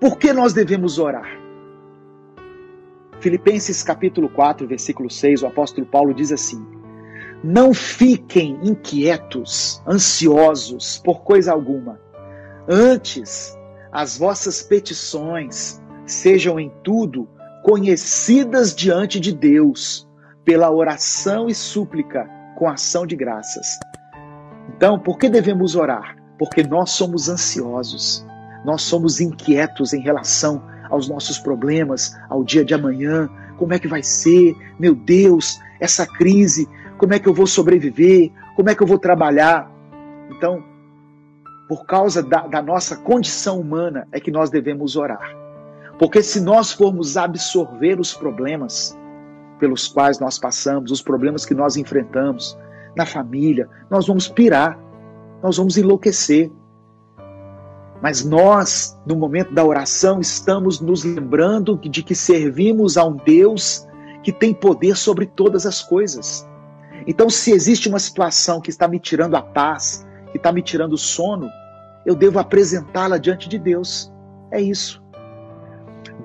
Por que nós devemos orar? Filipenses capítulo 4, versículo 6, o apóstolo Paulo diz assim: não fiquem inquietos, ansiosos por coisa alguma. Antes, as vossas petições sejam em tudo conhecidas diante de Deus, pela oração e súplica, com ação de graças. Então, por que devemos orar? Porque nós somos ansiosos, nós somos inquietos em relação aos nossos problemas, ao dia de amanhã. Como é que vai ser? Meu Deus, essa crise, como é que eu vou sobreviver? Como é que eu vou trabalhar? Então, por causa da nossa condição humana, é que nós devemos orar. Porque se nós formos absorver os problemas pelos quais nós passamos, os problemas que nós enfrentamos na família, nós vamos pirar, nós vamos enlouquecer. Mas nós, no momento da oração, estamos nos lembrando de que servimos a um Deus que tem poder sobre todas as coisas. Então, se existe uma situação que está me tirando a paz, que está me tirando o sono, eu devo apresentá-la diante de Deus. É isso.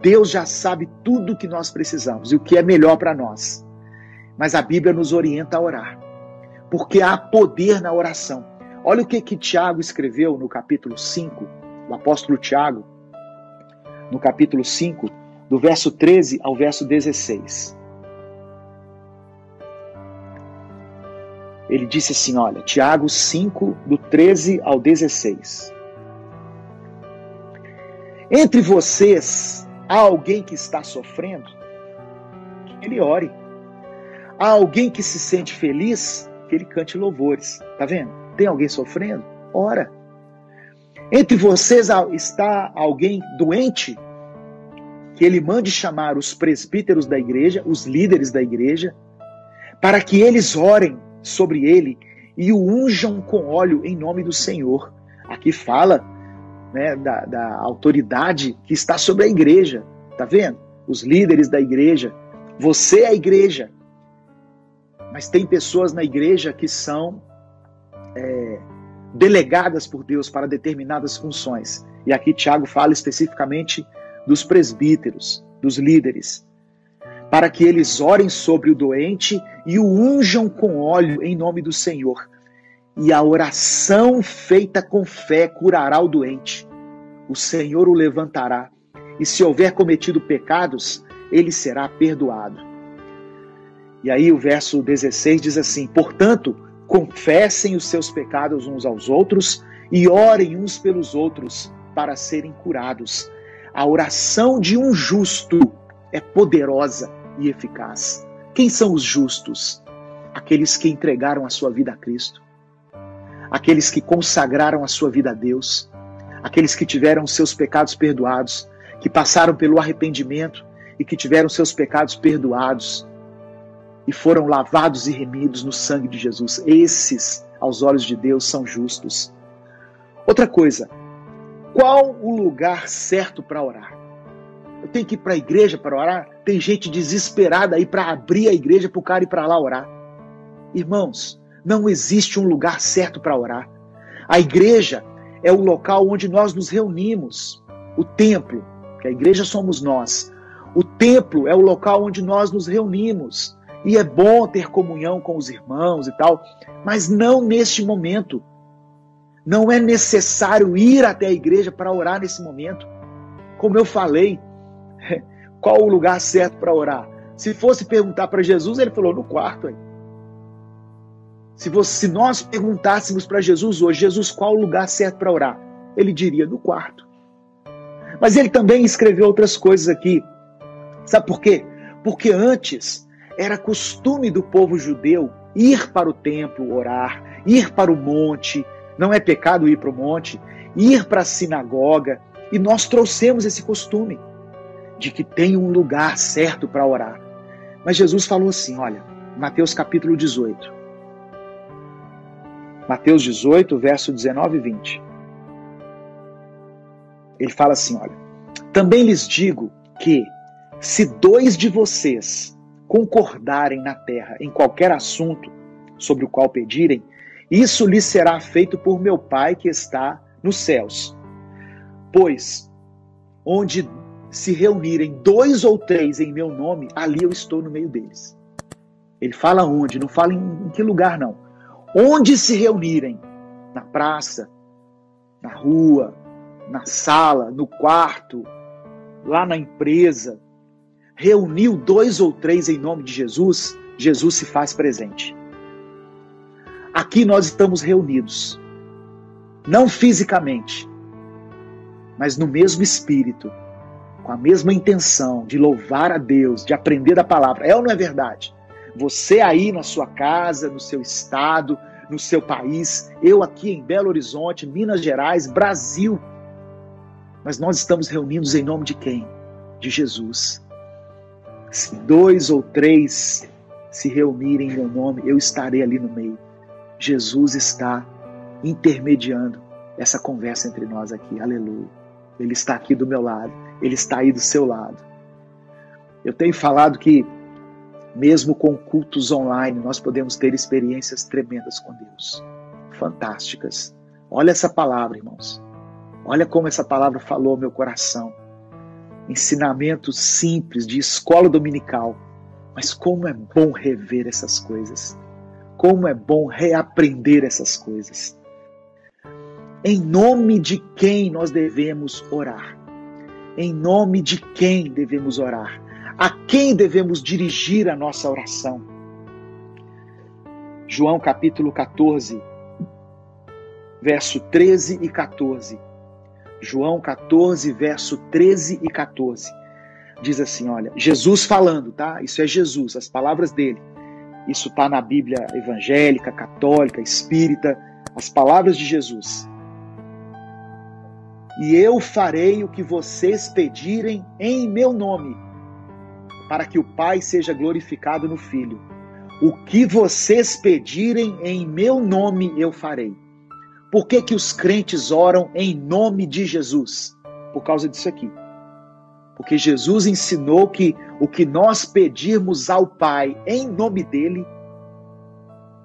Deus já sabe tudo o que nós precisamos e o que é melhor para nós. Mas a Bíblia nos orienta a orar, porque há poder na oração. Olha o que Tiago escreveu no capítulo 5, o apóstolo Tiago, no capítulo 5, do verso 13 ao verso 16. Ele disse assim, olha, Tiago 5, do 13 ao 16. Entre vocês, há alguém que está sofrendo? Que ele ore. Há alguém que se sente feliz? Que ele cante louvores. Tá vendo? Tem alguém sofrendo? Ora. Entre vocês está alguém doente? Que ele mande chamar os presbíteros da igreja, os líderes da igreja, para que eles orem sobre ele e o unjam com óleo em nome do Senhor. Aqui fala, né, da autoridade que está sobre a igreja. Tá vendo? Os líderes da igreja. Você é a igreja. Mas tem pessoas na igreja que são delegadas por Deus para determinadas funções. E aqui Tiago fala especificamente dos presbíteros, dos líderes, para que eles orem sobre o doente e o unjam com óleo em nome do Senhor. E a oração feita com fé curará o doente. O Senhor o levantará. E se houver cometido pecados, ele será perdoado. E aí o verso 16 diz assim: portanto, confessem os seus pecados uns aos outros e orem uns pelos outros para serem curados. A oração de um justo é poderosa e eficaz. Quem são os justos? Aqueles que entregaram a sua vida a Cristo. Aqueles que consagraram a sua vida a Deus. Aqueles que tiveram seus pecados perdoados, que passaram pelo arrependimento e que tiveram seus pecados perdoados e foram lavados e remidos no sangue de Jesus. Esses, aos olhos de Deus, são justos. Outra coisa, qual o lugar certo para orar? Eu tenho que ir para a igreja para orar? Tem gente desesperada aí para abrir a igreja para o cara ir para lá orar. Irmãos, não existe um lugar certo para orar. A igreja é o local onde nós nos reunimos. O templo, que a igreja somos nós. O templo é o local onde nós nos reunimos. E é bom ter comunhão com os irmãos e tal, mas não neste momento. Não é necessário ir até a igreja para orar nesse momento. Como eu falei, qual o lugar certo para orar? Se fosse perguntar para Jesus, ele falou, no quarto. Aí. Se nós perguntássemos para Jesus hoje, Jesus, qual o lugar certo para orar? Ele diria, no quarto. Mas ele também escreveu outras coisas aqui. Sabe por quê? Porque antes era costume do povo judeu ir para o templo orar, ir para o monte, não é pecado ir para o monte, ir para a sinagoga, e nós trouxemos esse costume de que tem um lugar certo para orar. Mas Jesus falou assim, olha, Mateus capítulo 18. Mateus 18, verso 19 e 20. Ele fala assim, olha, também lhes digo que se 2 de vocês concordarem na terra em qualquer assunto sobre o qual pedirem, isso lhes será feito por meu Pai que está nos céus. Pois onde se reunirem 2 ou 3 em meu nome, ali eu estou no meio deles. Ele fala onde, não fala em que lugar não. Onde se reunirem, na praça, na rua, na sala, no quarto, lá na empresa, reuniu 2 ou 3 em nome de Jesus, Jesus se faz presente. Aqui nós estamos reunidos, não fisicamente, mas no mesmo espírito, com a mesma intenção de louvar a Deus, de aprender da palavra. É ou não é verdade? Você aí na sua casa, no seu estado, no seu país, eu aqui em Belo Horizonte, Minas Gerais, Brasil. Mas nós estamos reunidos em nome de quem? De Jesus. Se 2 ou 3 se reunirem em meu nome, eu estarei ali no meio. Jesus está intermediando essa conversa entre nós aqui. Aleluia. Ele está aqui do meu lado. Ele está aí do seu lado. Eu tenho falado que mesmo com cultos online, nós podemos ter experiências tremendas com Deus. Fantásticas. Olha essa palavra, irmãos. Olha como essa palavra falou ao meu coração. Ensinamento simples de escola dominical. Mas como é bom rever essas coisas. Como é bom reaprender essas coisas. Em nome de quem nós devemos orar? Em nome de quem devemos orar? A quem devemos dirigir a nossa oração? João capítulo 14, verso 13 e 14. João 14, verso 13 e 14. Diz assim, olha, Jesus falando, tá? Isso é Jesus, as palavras dele. Isso está na Bíblia evangélica, católica, espírita, as palavras de Jesus. E eu farei o que vocês pedirem em meu nome, para que o Pai seja glorificado no Filho. O que vocês pedirem em meu nome eu farei. Por que que os crentes oram em nome de Jesus? Por causa disso aqui. Porque Jesus ensinou que o que nós pedirmos ao Pai em nome dele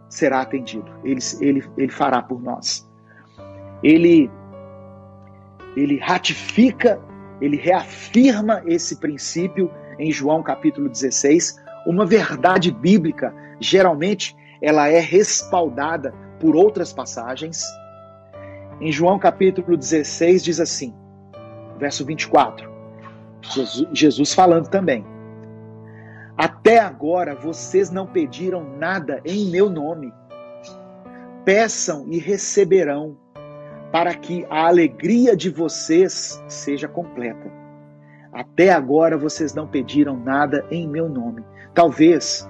será atendido. Ele fará por nós. Ele ratifica, ele reafirma esse princípio em João capítulo 16, uma verdade bíblica. Geralmente ela é respaldada por outras passagens. Em João capítulo 16 diz assim, verso 24, Jesus falando também. Até agora vocês não pediram nada em meu nome. Peçam e receberão, para que a alegria de vocês seja completa. Até agora vocês não pediram nada em meu nome. Talvez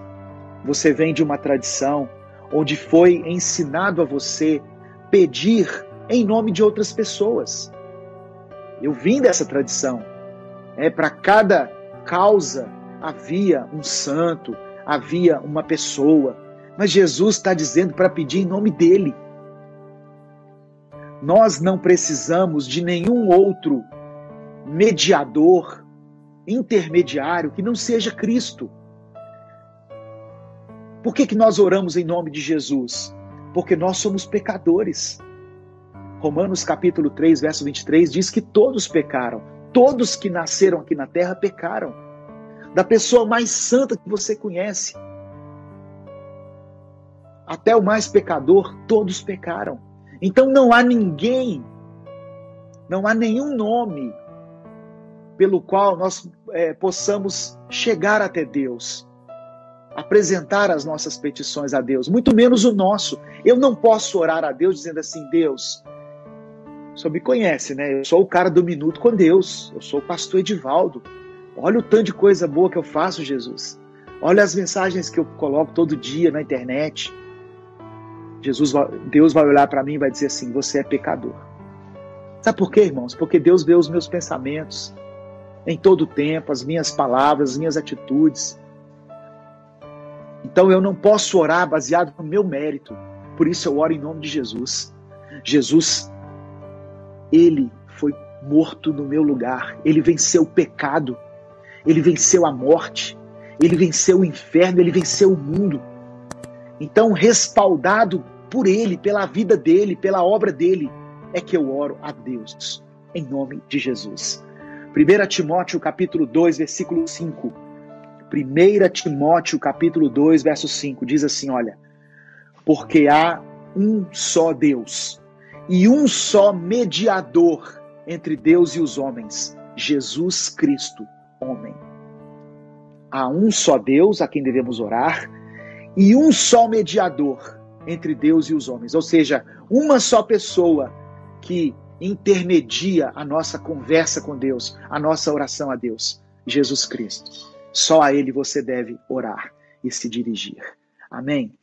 você venha de uma tradição onde foi ensinado a você pedir em nome de outras pessoas. Eu vim dessa tradição. Para cada causa havia um santo, havia uma pessoa. Mas Jesus está dizendo para pedir em nome dele. Nós não precisamos de nenhum outro mediador, intermediário, que não seja Cristo. Por que nós oramos em nome de Jesus? Porque nós somos pecadores. Romanos capítulo 3, verso 23 diz que todos pecaram. Todos que nasceram aqui na terra pecaram. Da pessoa mais santa que você conhece, até o mais pecador, todos pecaram. Então não há ninguém, não há nenhum nome pelo qual nós possamos chegar até Deus, apresentar as nossas petições a Deus, muito menos o nosso. Eu não posso orar a Deus dizendo assim, Deus, o senhor me conhece, né? Eu sou o cara do minuto com Deus, eu sou o pastor Edivaldo. Olha o tanto de coisa boa que eu faço, Jesus. Olha as mensagens que eu coloco todo dia na internet. Deus vai olhar para mim e vai dizer assim, você é pecador. Sabe por quê, irmãos? Porque Deus vê os meus pensamentos em todo o tempo, as minhas palavras, as minhas atitudes. Então eu não posso orar baseado no meu mérito. Por isso eu oro em nome de Jesus. Jesus, ele foi morto no meu lugar. Ele venceu o pecado. Ele venceu a morte. Ele venceu o inferno. Ele venceu o mundo. Então, respaldado por ele, pela vida dele, pela obra dele, é que eu oro a Deus, em nome de Jesus. 1 Timóteo capítulo 2, versículo 5. 1 Timóteo capítulo 2, verso 5, diz assim, olha, porque há um só Deus e um só mediador entre Deus e os homens, Jesus Cristo, homem. Há um só Deus a quem devemos orar e um só mediador entre Deus e os homens, ou seja, uma só pessoa que intermedia a nossa conversa com Deus, a nossa oração a Deus, Jesus Cristo. Só a Ele você deve orar e se dirigir. Amém?